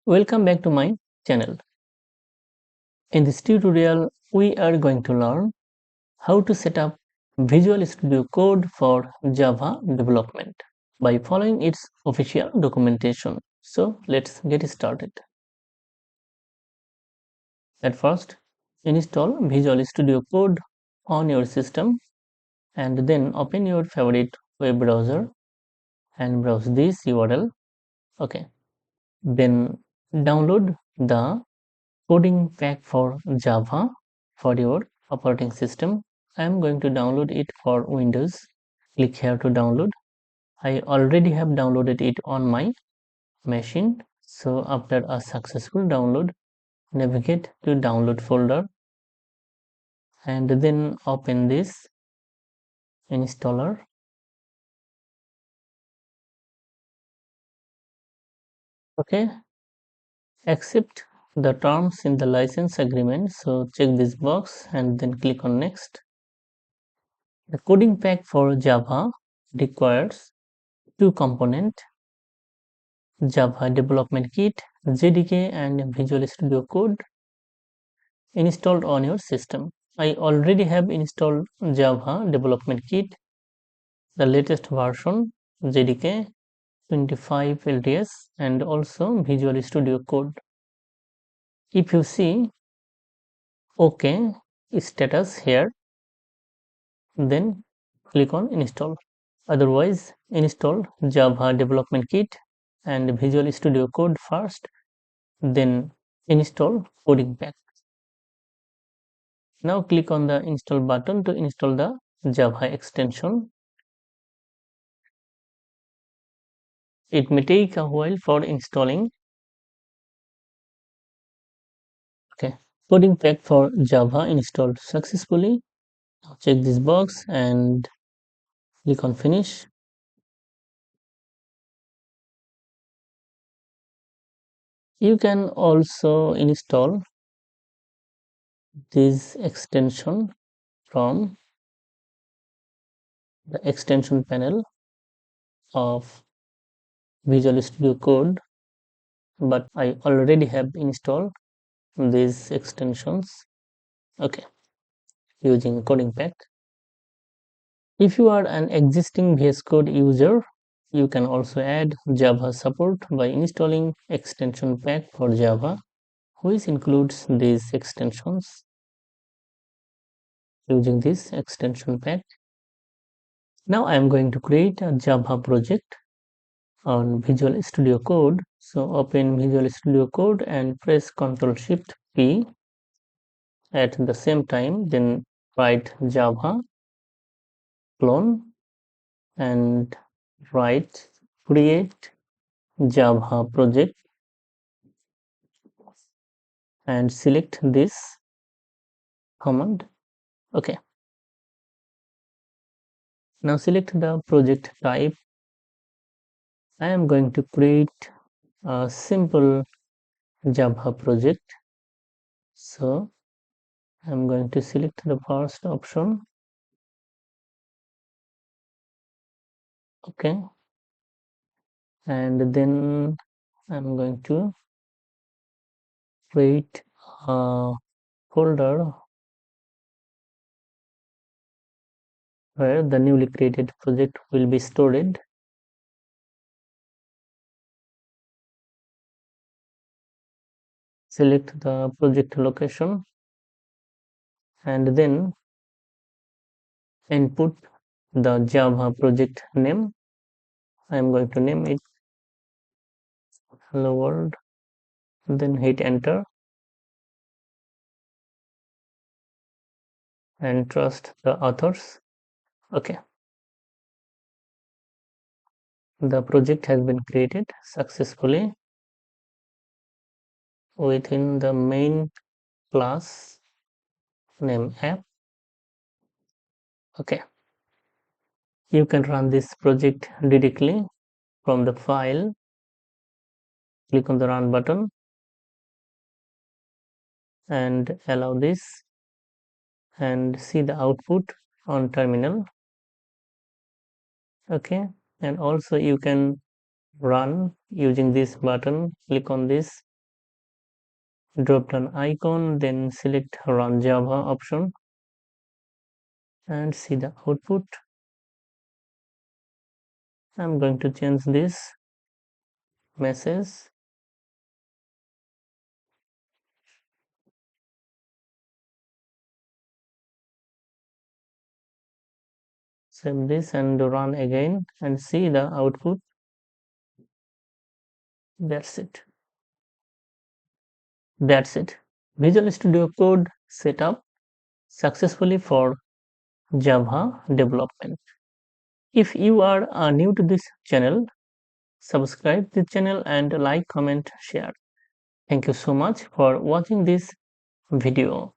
Welcome back to my channel. In this tutorial, we are going to learn how to set up Visual Studio Code for Java development by following its official documentation. So let's get started. At first, install Visual Studio Code on your system and then open your favorite web browser and browse this URL. Okay. Then download the coding pack for Java for your operating system. I am going to download it for Windows. Click here to download. I already have downloaded it on my machine. So after a successful download, navigate to download folder and then open this installer. Okay, accept the terms in the license agreement. So check this box and then click on next. The coding pack for Java requires two components: Java Development Kit, JDK and Visual Studio Code installed on your system. I already have installed Java Development Kit, the latest version, JDK 25 LTS and also Visual Studio Code. If you see OK status here, then click on install. Otherwise, install Java Development Kit and Visual Studio Code first, then install coding pack. Now click on the install button to install the Java extension. It may take a while for installing. Okay, coding pack for Java installed successfully. Now check this box and click on finish. You can also install this extension from the extension panel of Visual Studio Code, but I already have installed these extensions. Okay, using coding pack. If you are an existing VS Code user, you can also add Java support by installing extension pack for Java, which includes these extensions. Using this extension pack, now I am going to create a Java project on Visual Studio Code. So open Visual Studio Code and press Ctrl Shift P at the same time, then write Java clone and write create Java project and select this command. Okay, now select the project type. I am going to create a simple Java project, so I'm going to select the first option. Okay, and then I'm going to create a folder where the newly created project will be stored. Select the project location and then input the Java project name. I am going to name it hello world, then hit enter and trust the authors. Okay, the project has been created successfully within the main class name app. Okay, you can run this project directly from the file. Click on the run button and allow this and see the output on terminal. Okay, and also you can run using this button. Click on this drop down icon, then select Run Java option and see the output. I'm going to change this message. Save this and run again and see the output. That's it. That's it. Visual Studio Code set up successfully for Java development. If you are new to this channel, subscribe the channel and like, comment, share. Thank you so much for watching this video.